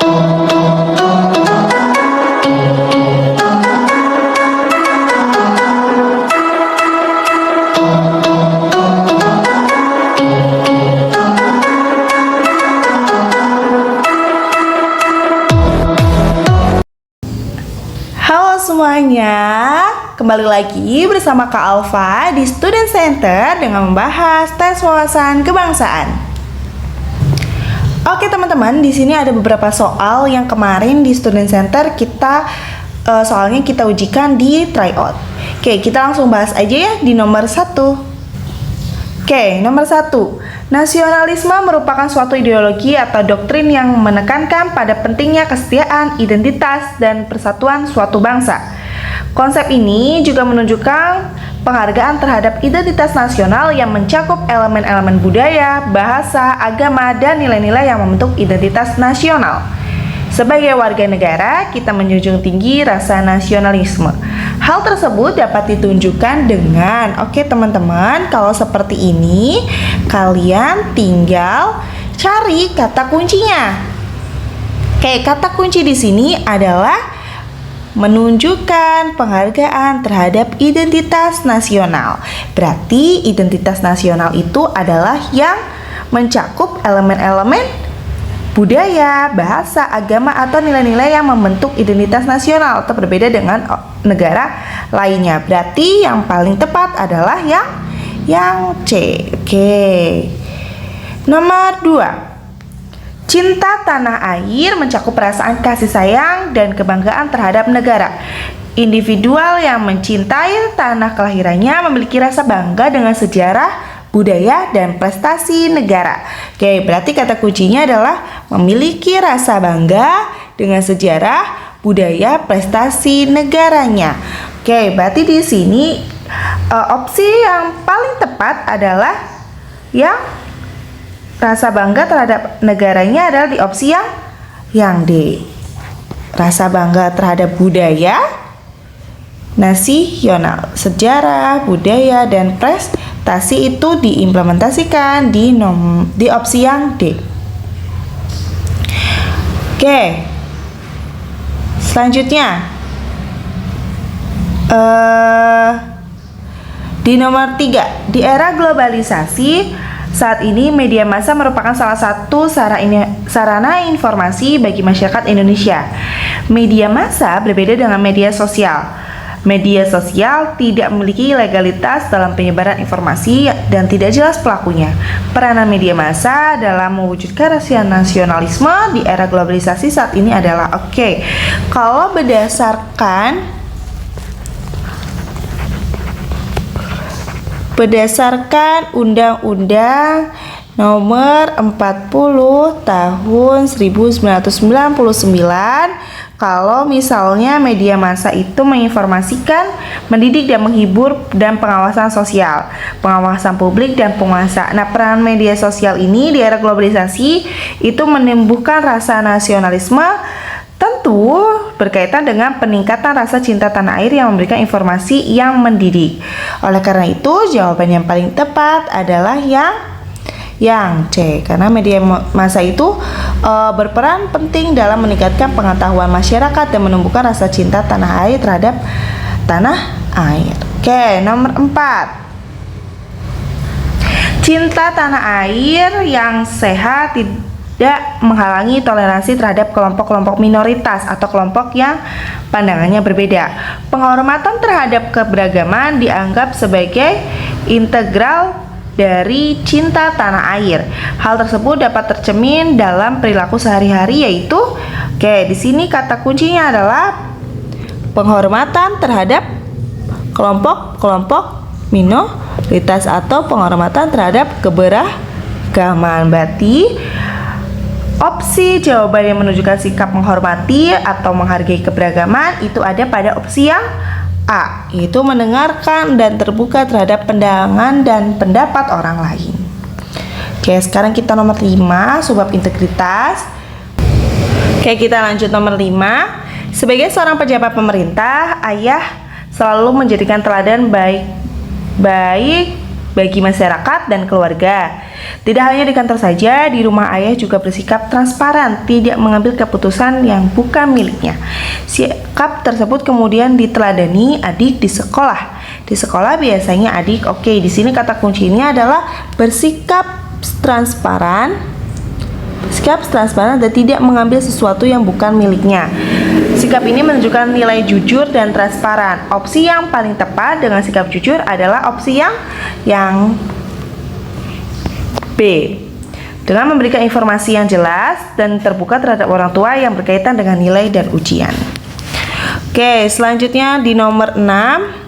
Halo semuanya, kembali lagi bersama Kak Alfa di Student Center dengan membahas tes wawasan kebangsaan. Oke teman-teman, di sini ada beberapa soal yang kemarin di Student Center soalnya kita ujikan di tryout. Oke, kita langsung bahas aja ya di nomor 1. Oke, nomor 1. Nasionalisme merupakan suatu ideologi atau doktrin yang menekankan pada pentingnya kesetiaan, identitas, dan persatuan suatu bangsa. Konsep ini juga menunjukkan penghargaan terhadap identitas nasional yang mencakup elemen-elemen budaya, bahasa, agama, dan nilai-nilai yang membentuk identitas nasional. Sebagai warga negara, kita menjunjung tinggi rasa nasionalisme. Hal tersebut dapat ditunjukkan dengan, oke teman-teman, kalau seperti ini, kalian tinggal cari kata kuncinya. Oke, kata kunci di sini adalah menunjukkan penghargaan terhadap identitas nasional. Berarti identitas nasional itu adalah yang mencakup elemen-elemen budaya, bahasa, agama, atau nilai-nilai yang membentuk identitas nasional atau berbeda dengan negara lainnya. Berarti yang paling tepat adalah yang C. Oke. Nomor 2. Cinta tanah air mencakup perasaan kasih sayang dan kebanggaan terhadap negara. Individual yang mencintai tanah kelahirannya memiliki rasa bangga dengan sejarah, budaya, dan prestasi negara. Oke, berarti kata kuncinya adalah memiliki rasa bangga dengan sejarah, budaya, prestasi negaranya. Oke, berarti di sini opsi yang paling tepat adalah yang rasa bangga terhadap negaranya adalah di opsi yang D. Rasa bangga terhadap budaya nasional, sejarah, budaya, dan prestasi itu diimplementasikan di opsi yang D. Oke, selanjutnya di nomor 3. Di era globalisasi saat ini, media massa merupakan salah satu sarana informasi bagi masyarakat Indonesia. Media massa berbeda dengan media sosial. Media sosial tidak memiliki legalitas dalam penyebaran informasi dan tidak jelas pelakunya. Peranan media massa dalam mewujudkan rasa nasionalisme di era globalisasi saat ini adalah kalau berdasarkan Undang-Undang Nomor 40 Tahun 1999, kalau misalnya media massa itu menginformasikan, mendidik, dan menghibur, dan pengawasan sosial, pengawasan publik, dan penguasa. Nah, peran media sosial ini di era globalisasi itu menumbuhkan rasa nasionalisme, tentu berkaitan dengan peningkatan rasa cinta tanah air yang memberikan informasi yang mendidik. Oleh karena itu, jawaban yang paling tepat adalah yang C, karena media massa itu berperan penting dalam meningkatkan pengetahuan masyarakat dan menumbuhkan rasa cinta tanah air terhadap tanah air. Oke, nomor 4. Cinta tanah air yang sehat tidak menghalangi toleransi terhadap kelompok-kelompok minoritas atau kelompok yang pandangannya berbeda. Penghormatan terhadap keberagaman dianggap sebagai integral dari cinta tanah air. Hal tersebut dapat tercermin dalam perilaku sehari-hari, yaitu di sini kata kuncinya adalah penghormatan terhadap kelompok-kelompok minoritas atau penghormatan terhadap keberagaman. Berarti opsi jawaban yang menunjukkan sikap menghormati atau menghargai keberagaman itu ada pada opsi yang A, yaitu mendengarkan dan terbuka terhadap pandangan dan pendapat orang lain. Oke, sekarang kita nomor 5, subbab integritas. Oke, kita lanjut nomor 5. Sebagai seorang pejabat pemerintah, ayah selalu menjadikan teladan baik bagi masyarakat dan keluarga. Tidak hanya di kantor saja, di rumah ayah juga bersikap transparan, tidak mengambil keputusan yang bukan miliknya. Sikap tersebut kemudian diteladani adik di sekolah. Di sekolah biasanya adik, di sini kata kuncinya adalah bersikap transparan dan tidak mengambil sesuatu yang bukan miliknya. Sikap ini menunjukkan nilai jujur dan transparan. Opsi yang paling tepat dengan sikap jujur adalah opsi yang B, dengan memberikan informasi yang jelas dan terbuka terhadap orang tua yang berkaitan dengan nilai dan ujian. Oke, selanjutnya di nomor 6.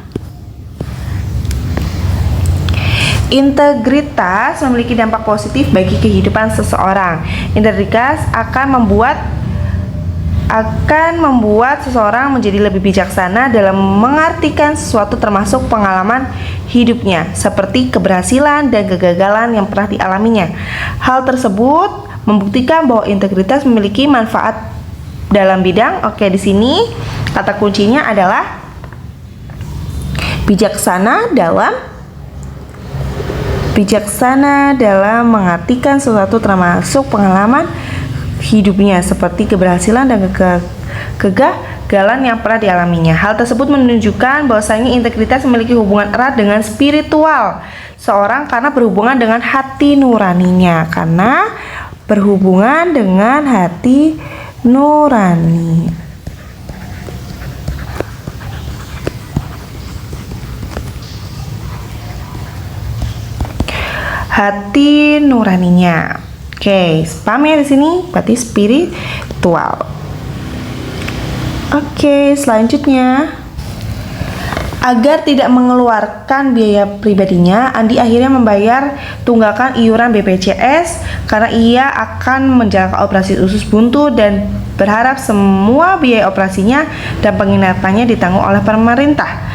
Integritas memiliki dampak positif bagi kehidupan seseorang. Integritas akan membuat seseorang menjadi lebih bijaksana dalam mengartikan sesuatu termasuk pengalaman hidupnya, seperti keberhasilan dan kegagalan yang pernah dialaminya. Hal tersebut membuktikan bahwa integritas memiliki manfaat dalam bidang. Di sini kata kuncinya adalah bijaksana dalam mengartikan sesuatu termasuk pengalaman hidupnya, seperti keberhasilan dan kegagalan yang pernah dialaminya. Hal tersebut menunjukkan bahwasanya integritas memiliki hubungan erat dengan spiritual seorang karena berhubungan dengan hati nuraninya. Hati nuraninya. Paham ya di sini? Berarti spiritual. Selanjutnya, agar tidak mengeluarkan biaya pribadinya, Andi akhirnya membayar tunggakan iuran BPJS karena ia akan menjalankan operasi usus buntu dan berharap semua biaya operasinya dan penginapannya ditanggung oleh pemerintah.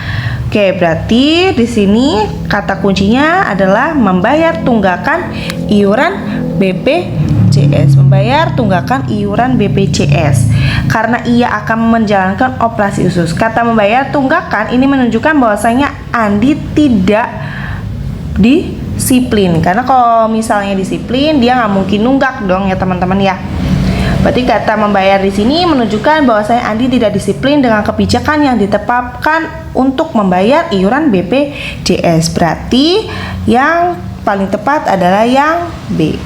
Berarti di sini kata kuncinya adalah membayar tunggakan iuran BPJS. Karena ia akan menjalankan operasi usus. Kata membayar tunggakan ini menunjukkan bahwasanya Andi tidak disiplin. Karena kalau misalnya disiplin, dia nggak mungkin nunggak dong ya teman-teman ya. Berarti kata membayar di sini menunjukkan bahwasanya Andi tidak disiplin dengan kebijakan yang ditetapkan untuk membayar iuran BPJS. Berarti yang paling tepat adalah yang B.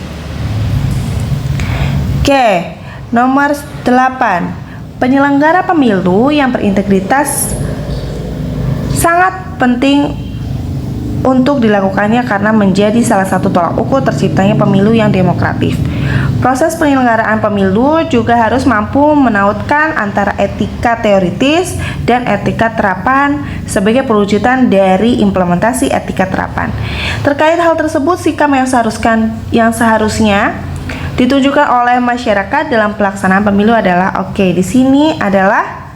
Nomor 8. Penyelenggara pemilu yang berintegritas sangat penting untuk dilakukannya karena menjadi salah satu tolak ukur terciptanya pemilu yang demokratis. Proses penyelenggaraan pemilu juga harus mampu menautkan antara etika teoritis dan etika terapan sebagai perwujudan dari implementasi etika terapan. Terkait hal tersebut, sikap yang seharusnya ditunjukkan oleh masyarakat dalam pelaksanaan pemilu adalah di sini adalah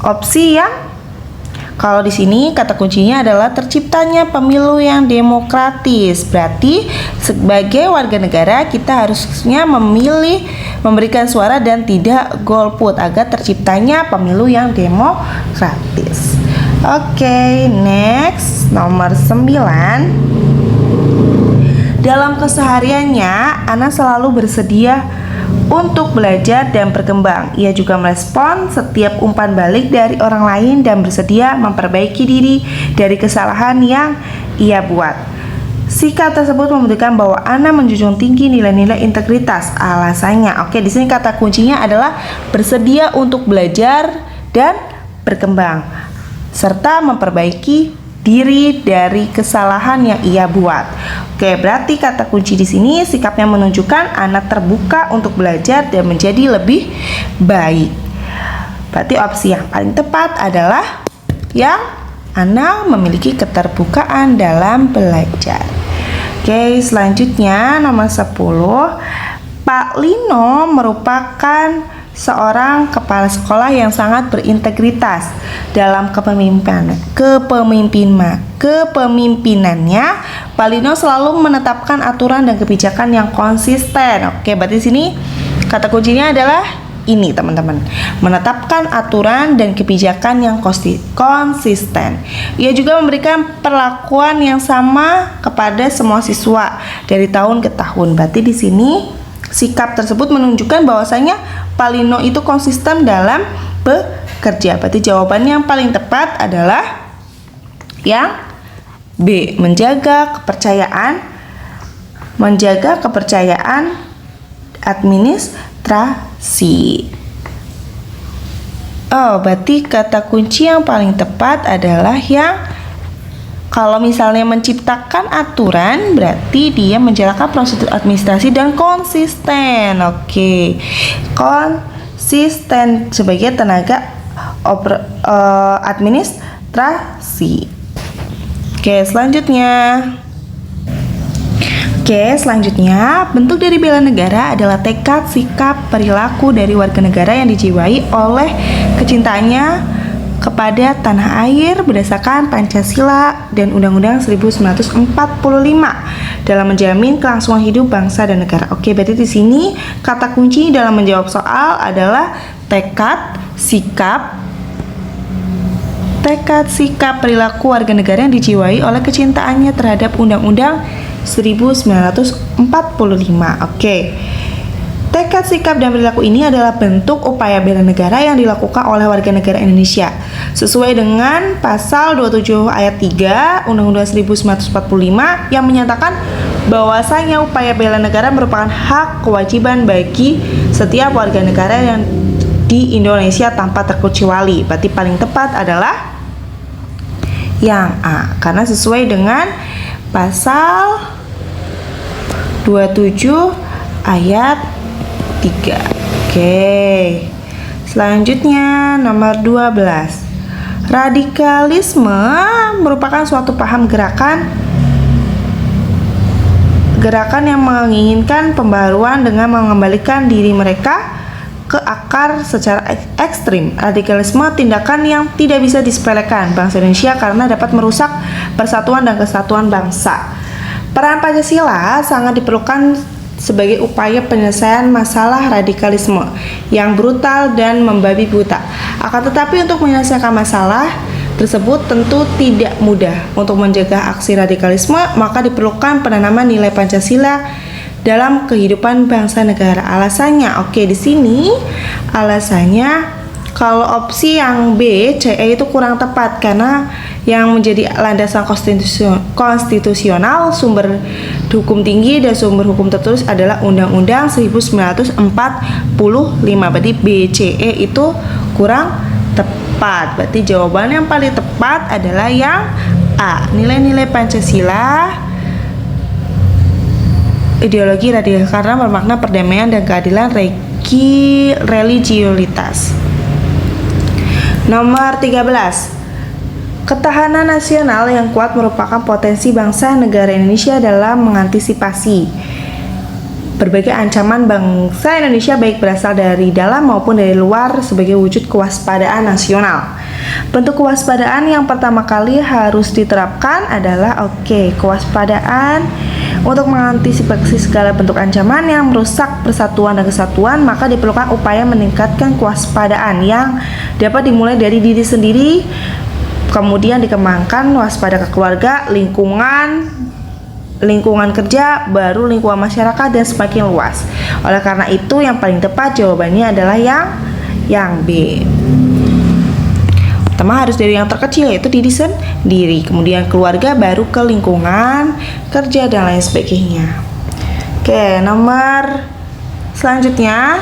opsi yang kalau di sini kata kuncinya adalah terciptanya pemilu yang demokratis. Berarti sebagai warga negara kita harusnya memberikan suara dan tidak golput agar terciptanya pemilu yang demokratis. Next, nomor 9. Dalam kesehariannya, Ana selalu bersedia untuk belajar dan berkembang. Ia juga merespon setiap umpan balik dari orang lain dan bersedia memperbaiki diri dari kesalahan yang ia buat. Sikap tersebut membuktikan bahwa Ana menjunjung tinggi nilai-nilai integritas. Alasannya, di sini kata kuncinya adalah bersedia untuk belajar dan berkembang serta memperbaiki diri dari kesalahan yang ia buat. Berarti kata kunci di sini sikapnya menunjukkan anak terbuka untuk belajar dan menjadi lebih baik. Berarti opsi yang paling tepat adalah yang anak memiliki keterbukaan dalam belajar. Selanjutnya nomor 10. Pak Lino merupakan seorang kepala sekolah yang sangat berintegritas dalam kepemimpinannya. Pak Lino selalu menetapkan aturan dan kebijakan yang konsisten. Berarti sini kata kuncinya adalah ini teman-teman, menetapkan aturan dan kebijakan yang konsisten. Ia juga memberikan perlakuan yang sama kepada semua siswa dari tahun ke tahun. Berarti di sini sikap tersebut menunjukkan bahwasanya Palino itu konsisten dalam bekerja. Berarti jawaban yang paling tepat adalah yang B, menjaga kepercayaan administrasi. Oh, berarti kata kunci yang paling tepat adalah yang kalau misalnya menciptakan aturan, berarti dia menjalankan prosedur administrasi dan konsisten. Oke, konsisten sebagai tenaga administrasi. Oke, selanjutnya bentuk dari bela negara adalah tekad, sikap, perilaku dari warga negara yang dijiwai oleh kecintaannya kepada tanah air berdasarkan Pancasila dan Undang-Undang 1945 dalam menjamin kelangsungan hidup bangsa dan negara. Oke, berarti di sini kata kunci dalam menjawab soal adalah tekad, sikap, perilaku warga negara yang dijiwai oleh kecintaannya terhadap Undang-Undang 1945. Oke. Tekad, sikap, dan perilaku ini adalah bentuk upaya bela negara yang dilakukan oleh warga negara Indonesia sesuai dengan pasal 27 ayat 3 Undang-Undang 1945 yang menyatakan bahwasanya upaya bela negara merupakan hak kewajiban bagi setiap warga negara yang di Indonesia tanpa terkecuali. Berarti paling tepat adalah yang A, karena sesuai dengan pasal 27 ayat 3. Oke. Selanjutnya nomor 12. Radikalisme merupakan suatu paham gerakan yang menginginkan pembaruan dengan mengembalikan diri mereka ke akar secara ekstrim. Radikalisme tindakan yang tidak bisa disepelekan bangsa Indonesia karena dapat merusak persatuan dan kesatuan bangsa. Peran Pancasila sangat diperlukan sebagai upaya penyelesaian masalah radikalisme yang brutal dan membabi buta. Akan tetapi untuk menyelesaikan masalah tersebut tentu tidak mudah. Untuk mencegah aksi radikalisme, maka diperlukan penanaman nilai Pancasila dalam kehidupan bangsa negara. Alasannya, oke, di sini alasannya kalau opsi yang B, CE itu kurang tepat karena yang menjadi landasan konstitusional, sumber hukum tinggi dan sumber hukum tertulis adalah Undang-Undang 1945. Berarti B, CE itu kurang tepat. Berarti jawaban yang paling tepat adalah yang A, nilai-nilai Pancasila, ideologi radikal karena bermakna perdamaian dan keadilan religiulitas. Nomor 13. Ketahanan nasional yang kuat merupakan potensi bangsa negara Indonesia dalam mengantisipasi berbagai ancaman bangsa Indonesia baik berasal dari dalam maupun dari luar sebagai wujud kewaspadaan nasional. Bentuk kewaspadaan yang pertama kali harus diterapkan adalah kewaspadaan untuk mengantisipasi segala bentuk ancaman yang merusak persatuan dan kesatuan, maka diperlukan upaya meningkatkan kewaspadaan yang dapat dimulai dari diri sendiri, kemudian dikembangkan waspada ke keluarga, lingkungan kerja, baru lingkungan masyarakat dan semakin luas. Oleh karena itu yang paling tepat jawabannya adalah yang B. Pertama harus dari yang terkecil yaitu diri sendiri, kemudian keluarga, baru ke lingkungan kerja dan lain sebagainya. Oke, nomor selanjutnya,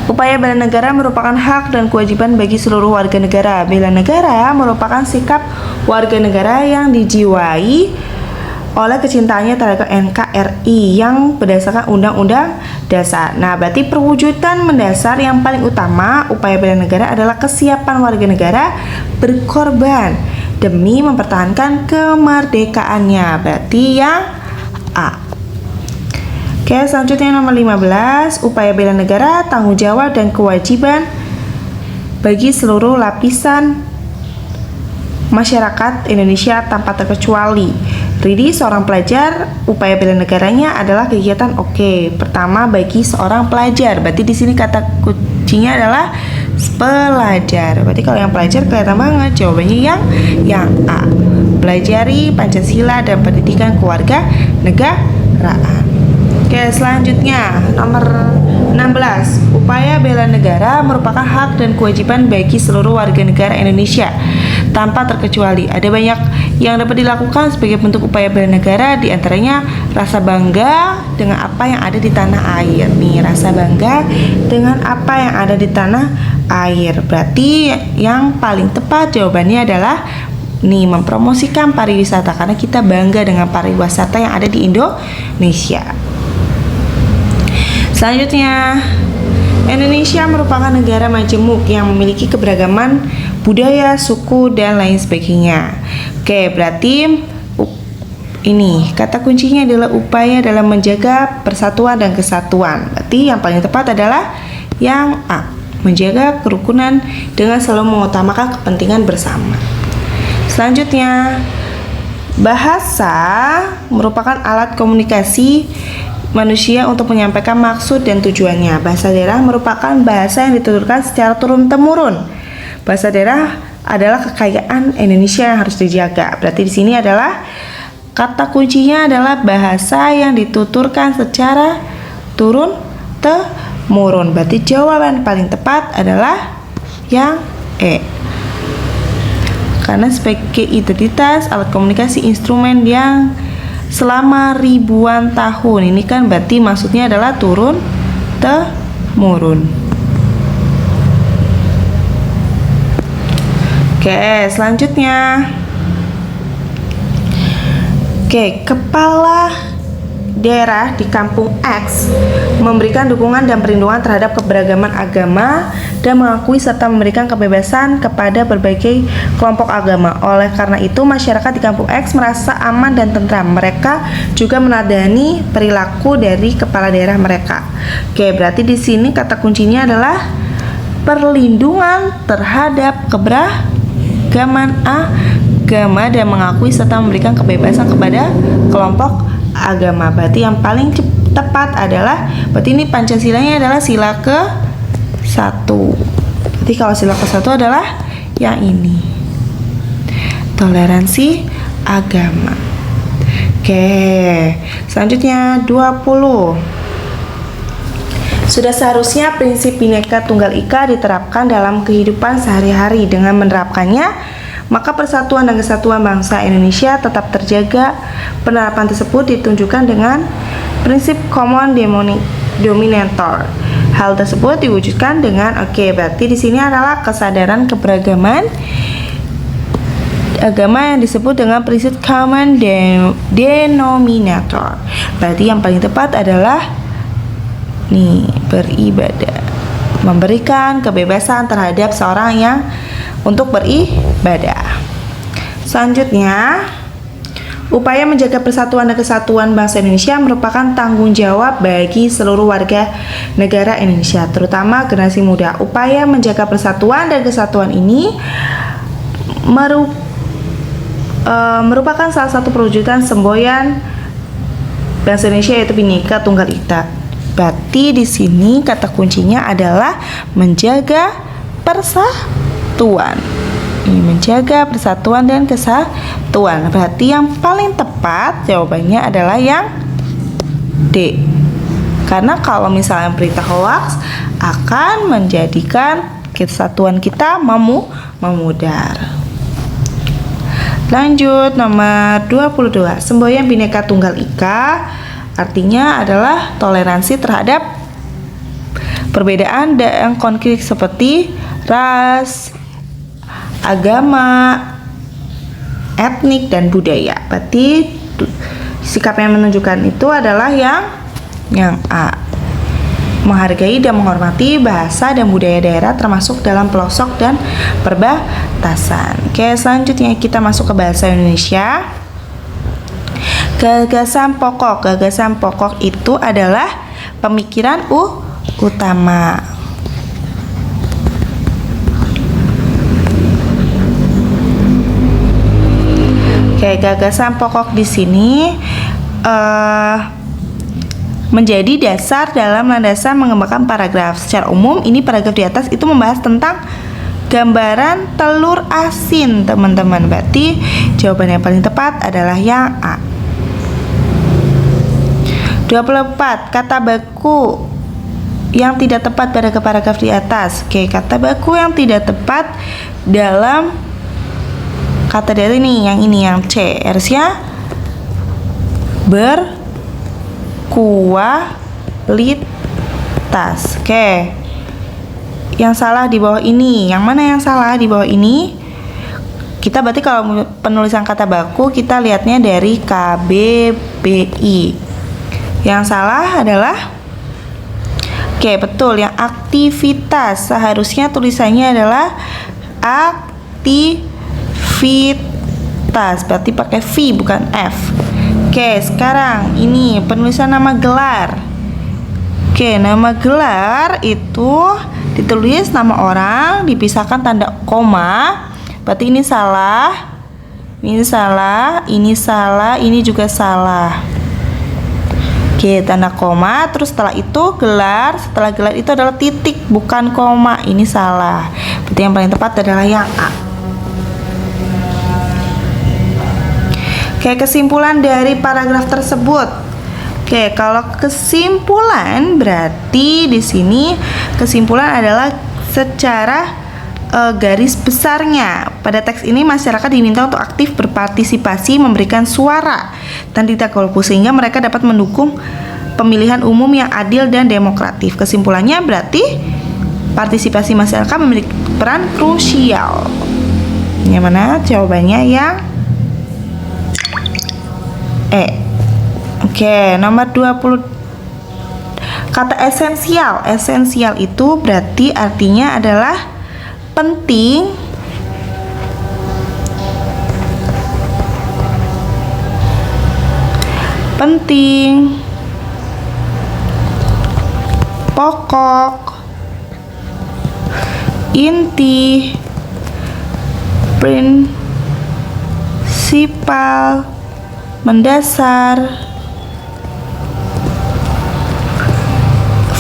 upaya bela negara merupakan hak dan kewajiban bagi seluruh warga negara. Bela negara merupakan sikap warga negara yang dijiwai oleh kecintaannya terhadap NKRI yang berdasarkan Undang-Undang Dasar. Nah, berarti perwujudan mendasar yang paling utama upaya bela negara adalah kesiapan warga negara berkorban demi mempertahankan kemerdekaannya. Berarti yang A. Oke, selanjutnya nomor 15, upaya bela negara, tanggung jawab dan kewajiban bagi seluruh lapisan masyarakat Indonesia tanpa terkecuali. Ridi, seorang pelajar, upaya bela negaranya adalah kegiatan pertama bagi seorang pelajar. Berarti di sini kata kuncinya adalah pelajar. Berarti kalau yang pelajar kelihatan banget jawabannya yang A. Pelajari Pancasila dan pendidikan keluarga negaraan. Oke, selanjutnya nomor 16. Upaya bela negara merupakan hak dan kewajiban bagi seluruh warga negara Indonesia tanpa terkecuali. Ada banyak yang dapat dilakukan sebagai bentuk upaya bela negara, diantaranya rasa bangga dengan apa yang ada di tanah air. Nih, rasa bangga dengan apa yang ada di tanah air. Berarti yang paling tepat jawabannya adalah mempromosikan pariwisata, karena kita bangga dengan pariwisata yang ada di Indonesia. Selanjutnya, Indonesia merupakan negara majemuk yang memiliki keberagaman budaya, suku, dan lain sebagainya. Oke, berarti ini kata kuncinya adalah upaya dalam menjaga persatuan dan kesatuan. Berarti yang paling tepat adalah yang A, menjaga kerukunan dengan selalu mengutamakan kepentingan bersama. Selanjutnya, bahasa merupakan alat komunikasi manusia untuk menyampaikan maksud dan tujuannya. Bahasa daerah merupakan bahasa yang dituturkan secara turun-temurun. Bahasa daerah adalah kekayaan Indonesia yang harus dijaga. Berarti di sini adalah kata kuncinya adalah bahasa yang dituturkan secara turun-temurun. Berarti jawaban paling tepat adalah yang E. Karena sebagai identitas, alat komunikasi, instrumen yang selama ribuan tahun, ini kan berarti maksudnya adalah turun-temurun. Oke, selanjutnya. Kepala daerah di kampung X memberikan dukungan dan perlindungan terhadap keberagaman agama dan mengakui serta memberikan kebebasan kepada berbagai kelompok agama. Oleh karena itu, masyarakat di kampung X merasa aman dan tentram. Mereka juga meneladani perilaku dari kepala daerah mereka. Berarti di sini kata kuncinya adalah perlindungan terhadap keberagaman agama dan mengakui serta memberikan kebebasan kepada kelompok agama. Berarti yang paling tepat adalah, berarti ini Pancasilanya adalah sila ke-1. Berarti kalau sila ke-1 adalah yang ini, toleransi agama. Selanjutnya 20. Sudah seharusnya prinsip Bhinneka Tunggal Ika diterapkan dalam kehidupan sehari-hari. Dengan menerapkannya, maka persatuan dan kesatuan bangsa Indonesia tetap terjaga. Penerapan tersebut ditunjukkan dengan prinsip common denominator. Hal tersebut diwujudkan dengan berarti di sini adalah kesadaran keberagaman agama yang disebut dengan prinsip common denominator. Berarti yang paling tepat adalah beribadah, memberikan kebebasan terhadap seorang yang untuk beribadah. Selanjutnya, upaya menjaga persatuan dan kesatuan bangsa Indonesia merupakan tanggung jawab bagi seluruh warga negara Indonesia, terutama generasi muda. Upaya menjaga persatuan dan kesatuan ini merupakan salah satu perwujudan semboyan bangsa Indonesia, yaitu Bhinneka Tunggal Ika. Berarti di sini kata kuncinya adalah menjaga persatuan. Ini menjaga persatuan dan kesatuan. Berarti yang paling tepat jawabannya adalah yang D. Karena kalau misalnya berita hoax akan menjadikan kesatuan kita memudar. Lanjut nomor 22. Semboyan Bhinneka Tunggal Ika artinya adalah toleransi terhadap perbedaan dan konflik seperti ras, agama, etnik, dan budaya. Berarti sikap yang menunjukkan itu adalah yang A. Menghargai dan menghormati bahasa dan budaya daerah termasuk dalam pelosok dan perbatasan. Selanjutnya kita masuk ke bahasa Indonesia. Gagasan pokok itu adalah pemikiran utama. Oke, gagasan pokok di sini menjadi dasar dalam landasan mengembangkan paragraf. Secara umum, ini paragraf di atas itu membahas tentang gambaran telur asin, teman-teman. Berarti jawaban yang paling tepat adalah yang A. 24. Kata baku yang tidak tepat pada paragraf di atas. Oke, kata baku yang tidak tepat dalam kata dari ini, yang C. Harusnya berkualitas. Oke. Yang salah di bawah ini. Yang mana yang salah di bawah ini? Kita berarti kalau penulisan kata baku kita lihatnya dari KBBI. Yang salah adalah betul, yang aktivitas. Seharusnya tulisannya adalah aktivitas. Berarti pakai V bukan F. Sekarang ini penulisan nama gelar. Nama gelar itu ditulis nama orang, dipisahkan tanda koma. Berarti ini salah. Ini salah, ini salah, ini juga salah. Tanda koma, terus setelah itu gelar, setelah gelar itu adalah titik bukan koma, ini salah. Berarti yang paling tepat adalah yang A. Kesimpulan dari paragraf tersebut. Kalau kesimpulan berarti di sini kesimpulan adalah secara garis besarnya. Pada teks ini masyarakat diminta untuk aktif berpartisipasi, memberikan suara dan tidak golput sehingga mereka dapat mendukung pemilihan umum yang adil dan demokratif. Kesimpulannya berarti partisipasi masyarakat memiliki peran krusial. Yang mana jawabannya yang E. Nomor 20. Kata esensial. Esensial itu berarti artinya adalah penting, pokok, inti, prinsipal, mendasar,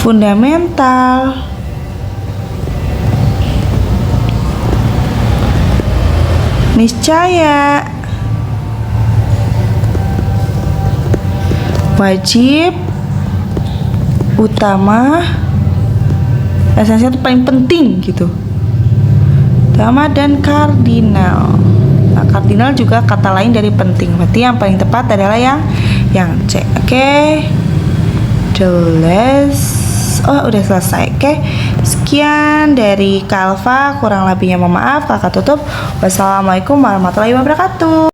fundamental, niscaya, wajib, utama, esensial itu paling penting gitu. Utama dan kardinal. Nah, kardinal juga kata lain dari penting. Berarti yang paling tepat adalah yang C. Udah selesai. Sekian dari Kalva, kurang lebihnya mohon maaf. Kakak tutup. Wassalamualaikum warahmatullahi wabarakatuh.